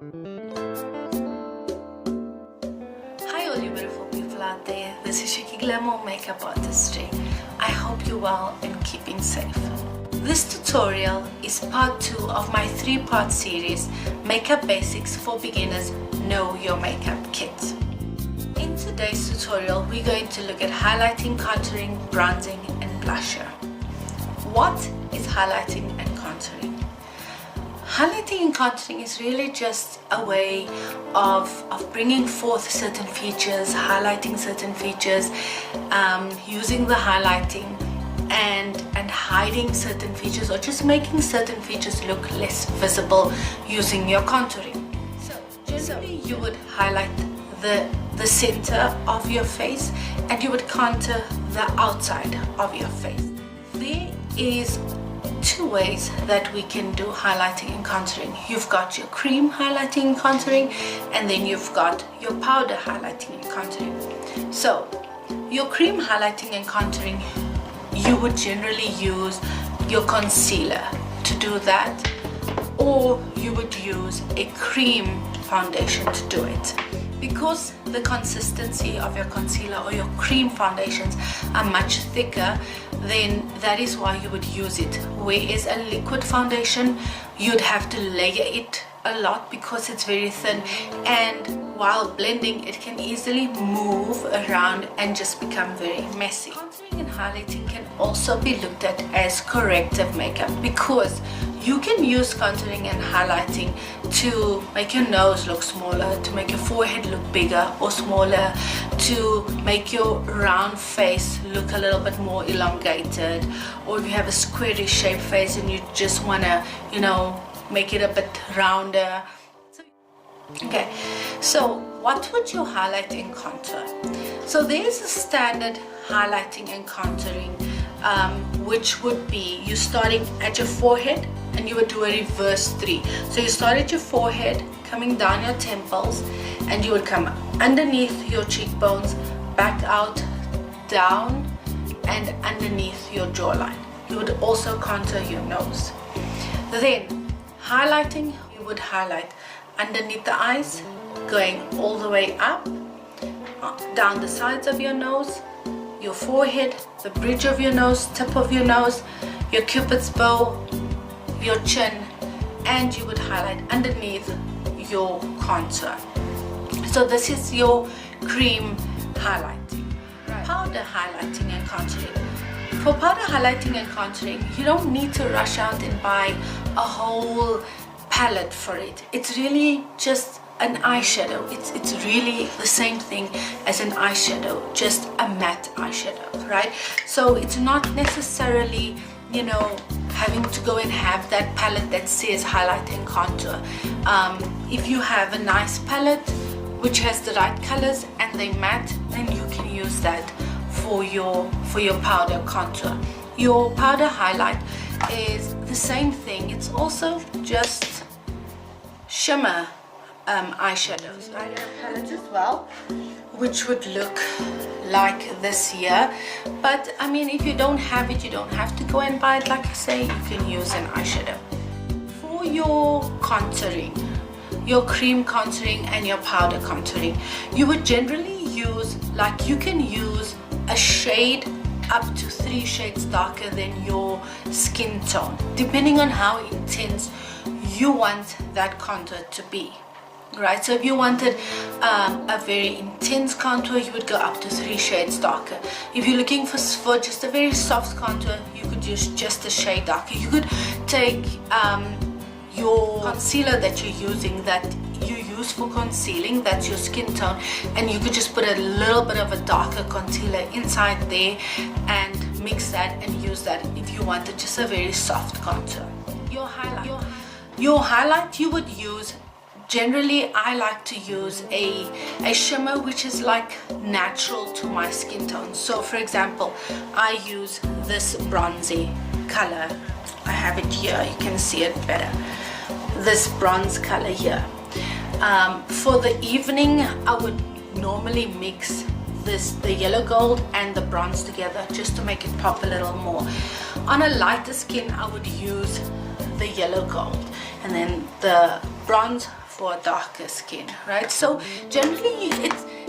Hi all you beautiful people out there, this is Shiki Glamour Makeup Artistry. I hope you're well and keeping safe. This tutorial is part 2 of my 3-part series, Makeup Basics for Beginners Know Your Makeup Kit. In today's tutorial, we're going to look at highlighting, contouring, bronzing and blusher. What is highlighting and contouring? Highlighting and contouring is really just a way of bringing forth certain features, highlighting certain features, using the highlighting and hiding certain features, or just making certain features look less visible using your contouring. So generally you would highlight the center of your face and you would contour the outside of your face. There is 2 ways that we can do highlighting and contouring. You've got your cream highlighting and contouring, and then you've got your powder highlighting and contouring. So your cream highlighting and contouring, you would generally use your concealer to do that, or you would use a cream foundation to do it. Because the consistency of your concealer or your cream foundations are much thicker, then that is why you would use it. Whereas a liquid foundation, you'd have to layer it a lot because it's very thin, and while blending it can easily move around and just become very messy. Contouring and highlighting can also be looked at as corrective makeup, because you can use contouring and highlighting to make your nose look smaller, to make your forehead look bigger or smaller, to make your round face look a little bit more elongated, or if you have a squarish shaped face and you just want to, make it a bit rounder. Okay, so what would you highlight and contour? So there's a standard highlighting and contouring, which would be you starting at your forehead and you would do a reverse 3. So you start at your forehead, coming down your temples, and you would come underneath your cheekbones, back out, down, and underneath your jawline. You would also contour your nose. Then highlighting, you would highlight underneath the eyes, going all the way up, down the sides of your nose, your forehead, the bridge of your nose, tip of your nose, your cupid's bow, your chin, and you would highlight underneath your contour. So this is your cream highlighting. Powder highlighting and contouring. For powder highlighting and contouring, you don't need to rush out and buy a whole palette for it. It's really just an eyeshadow. It's really the same thing as an eyeshadow, just a matte eyeshadow, right? So it's not necessarily, having to go and have that palette that says highlight and contour. If you have a nice palette which has the right colors and they matte, then you can use that for your powder contour. Your powder highlight is the same thing. It's also just shimmer eyeshadows, right? Palette as well, which would look like this here. But I mean, if you don't have it, you don't have to go and buy it. Like I say, you can use an eyeshadow. For your contouring, your cream contouring and your powder contouring, you would generally use, you can use a shade up to 3 shades darker than your skin tone, depending on how intense you want that contour to be. Right, so if you wanted a very intense contour, you would go up to 3 shades darker. If you're looking for just a very soft contour, you could use just a shade darker. You could take your concealer that you're using, that you use for concealing, that's your skin tone, and you could just put a little bit of a darker concealer inside there and mix that and use that if you wanted just a very soft contour. Your highlight you would use, generally I like to use a shimmer which is like natural to my skin tone. So for example, I use this bronzy color. I have it here, you can see it better. This bronze color here. For the evening, I would normally mix the yellow gold and the bronze together just to make it pop a little more. On a lighter skin, I would use the yellow gold and then the bronze for darker skin, right? So generally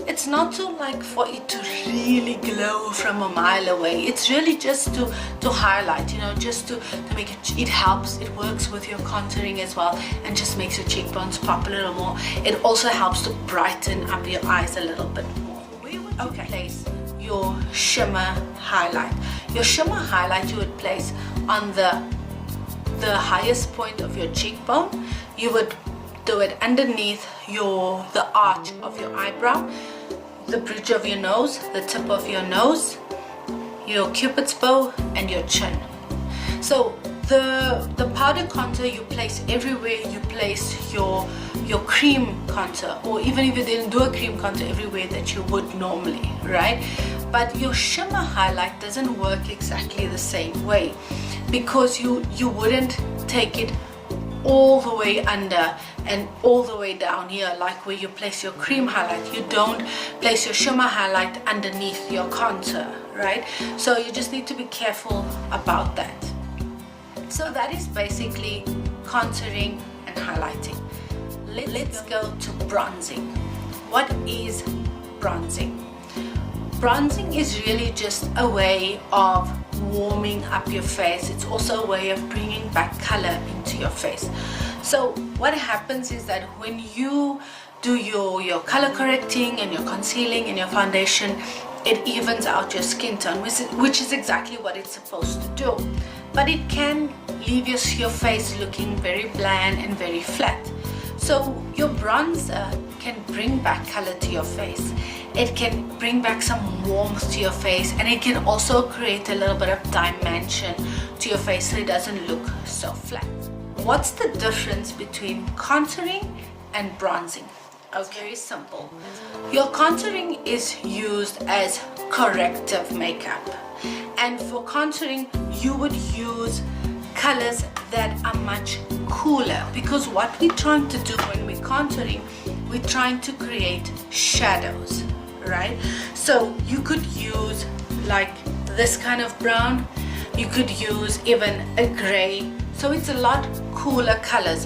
it's not to like for it to really glow from a mile away. It's really just to highlight, you know, just to make it helps. It works with your contouring as well and just makes your cheekbones pop a little more. It also helps to brighten up your eyes a little bit more. Where would you place your shimmer highlight? Your shimmer highlight you would place on the highest point of your cheekbone. You would do it underneath the arch of your eyebrow, the bridge of your nose, the tip of your nose, your cupid's bow, and your chin. So the powder contour you place everywhere you place your cream contour, or even if you didn't do a cream contour, everywhere that you would normally, right? But your shimmer highlight doesn't work exactly the same way, because you wouldn't take it all the way under and all the way down here like where you place your cream highlight. You don't place your shimmer highlight underneath your contour, right? So you just need to be careful about that. So that is basically contouring and highlighting. Let's go to bronzing. What is bronzing? Bronzing is really just a way of warming up your face. It's also a way of bringing back color into your face. So what happens is that when you do your color correcting and your concealing and your foundation, it evens out your skin tone, which is exactly what it's supposed to do. But it can leave your face looking very bland and very flat. So your bronzer can bring back color to your face. It can bring back some warmth to your face, and it can also create a little bit of dimension to your face so it doesn't look so flat. What's the difference between contouring and bronzing? Okay, very simple. Your contouring is used as corrective makeup, and for contouring you would use colors that are much cooler, because what we're trying to do when we're contouring, we're trying to create shadows, right? So you could use like this kind of brown, you could use even a gray, so it's a lot cooler colors.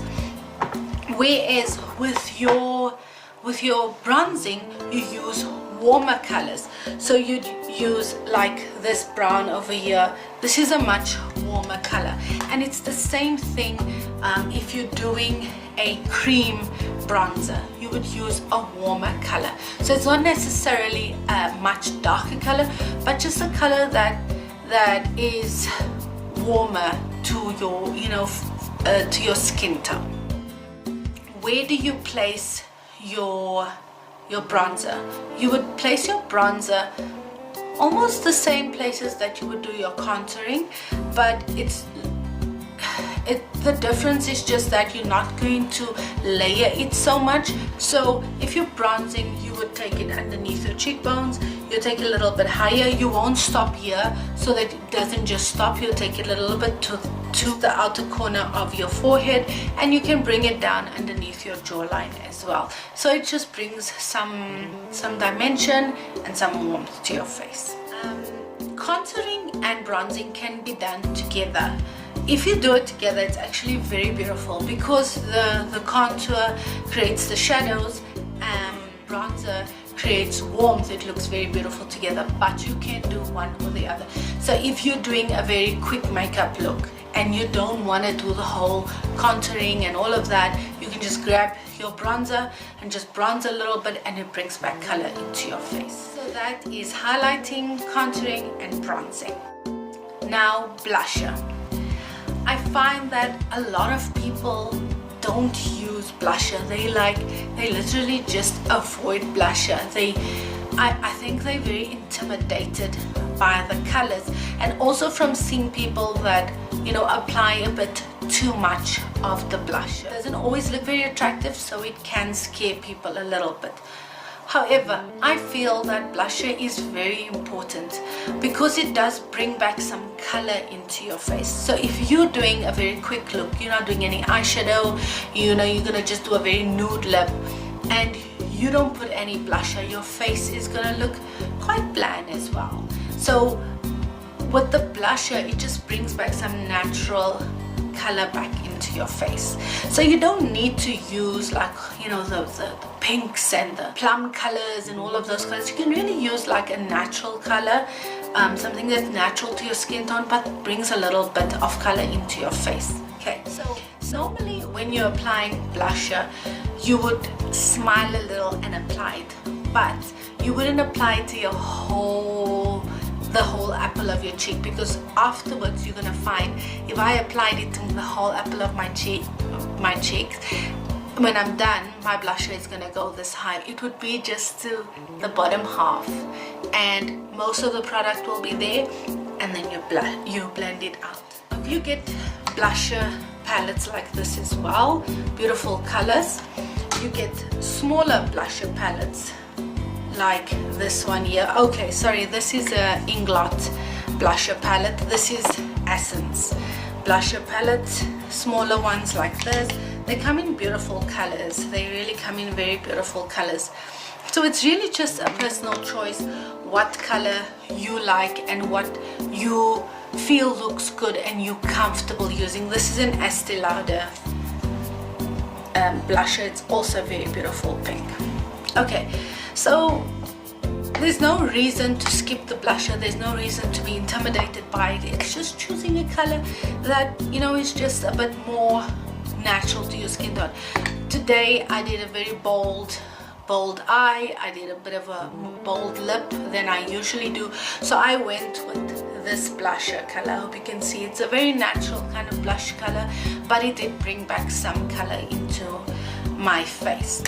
Whereas with your bronzing you use warmer colors, so you'd use like this brown over here. This is a much warmer color, and it's the same thing if you're doing a cream bronzer, you would use a warmer color. So it's not necessarily a much darker color, but just a color that is warmer to your, you know, to your skin tone. Where do you place your bronzer? You would place your bronzer almost the same places that you would do your contouring, but the difference is just that you're not going to layer it so much. So if you're bronzing, you would take it underneath your cheekbones, you take it a little bit higher. You won't stop here, so that it doesn't just stop. You'll take it a little bit to the outer corner of your forehead, and you can bring it down underneath your jawline as well. So it just brings some dimension and some warmth to your face. Contouring and bronzing can be done together. If you do it together, it's actually very beautiful, because the contour creates the shadows and bronzer creates warmth. It looks very beautiful together, but you can do one or the other. So if you're doing a very quick makeup look and you don't want to do the whole contouring and all of that, you can just grab your bronzer and just bronze a little bit, and it brings back color into your face. So that is highlighting, contouring and bronzing. Now blusher. I find that a lot of people don't use blusher. They literally just avoid blusher. I think they're very intimidated by the colors, and also from seeing people that, you know, apply a bit too much of the blusher. It doesn't always look very attractive, so it can scare people a little bit. However, I feel that blusher is very important because it does bring back some color into your face. So if you're doing a very quick look, you're not doing any eyeshadow, you know, you're gonna just do a very nude lip, and you don't put any blusher, your face is gonna look quite bland as well. So with the blusher, it just brings back some natural color back into your face. So you don't need to use like, you know, the pinks and the plum colors and all of those colors. You can really use like a natural color, something that's natural to your skin tone but brings a little bit of color into your face. Okay, so normally when you're applying blusher, you would smile a little and apply it, but you wouldn't apply it to the whole apple of your cheek, because afterwards you're gonna find if I applied it to the whole apple of my cheeks, when I'm done, my blusher is gonna go this high. It would be just to the bottom half, and most of the product will be there, and then you blend it out. You get blusher palettes like this as well, beautiful colors. You get smaller blusher palettes like this one here. Okay, sorry, this is a Inglot blusher palette. This is Essence blusher palette. Smaller ones like this. They come in beautiful colors. They really come in very beautiful colors. So it's really just a personal choice what color you like and what you feel looks good and you're comfortable using. This is an Estee Lauder blusher. It's also very beautiful pink. Okay, so there's no reason to skip the blusher. There's no reason to be intimidated by it. It's just choosing a color that, you know, is just a bit more natural to your skin tone. Today I did a very bold eye. I did a bit of a bold lip than I usually do, so I went with this blusher color. I hope you can see it's a very natural kind of blush color, but it did bring back some color into my face.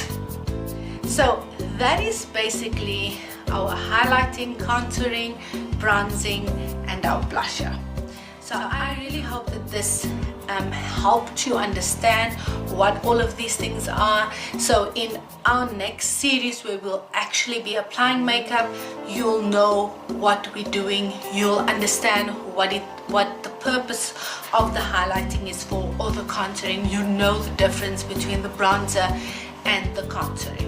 So that is basically our highlighting, contouring, bronzing, and our blusher. So I really hope that this helped you understand what all of these things are. So in our next series where we'll actually be applying makeup, you'll know what we're doing. You'll understand what the purpose of the highlighting is for, or the contouring. You know the difference between the bronzer and the contouring.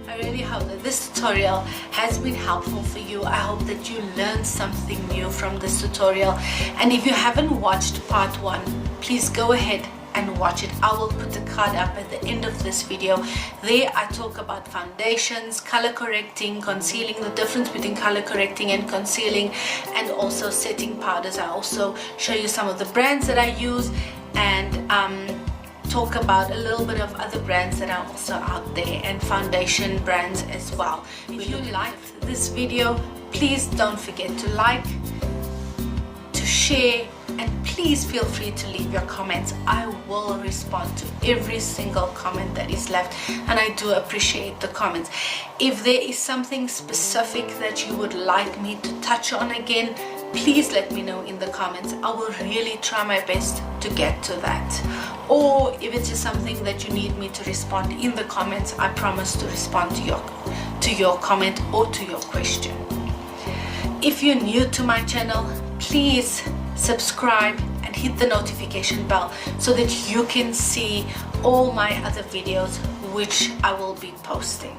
I really hope that this tutorial has been helpful for you. I hope that you learned something new from this tutorial, and if you haven't watched part 1, please go ahead and watch it. I will put the card up at the end of this video. There I talk about foundations, color correcting, concealing, the difference between color correcting and concealing, and also setting powders. I also show you some of the brands that I use, and talk about a little bit of other brands that are also out there, and foundation brands as well. If you liked this video, please don't forget to like, to share, and please feel free to leave your comments. I will respond to every single comment that is left, and I do appreciate the comments. If there is something specific that you would like me to touch on again, please let me know in the comments. I will really try my best to get to that. Or if it's just something that you need me to respond in the comments, I promise to respond to your comment or to your question. If you're new to my channel, please subscribe and hit the notification bell so that you can see all my other videos which I will be posting.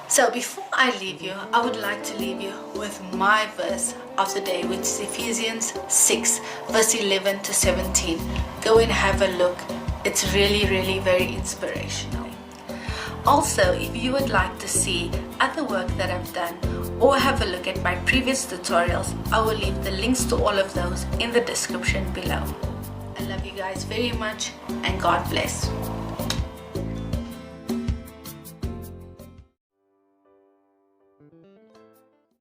So before I leave you, I would like to leave you with my verse of the day, which is Ephesians 6 verse 11 to 17. Go and have a look. It's really, really very inspirational. Also, if you would like to see other work that I've done or have a look at my previous tutorials, I will leave the links to all of those in the description below. I love you guys very much, and God bless.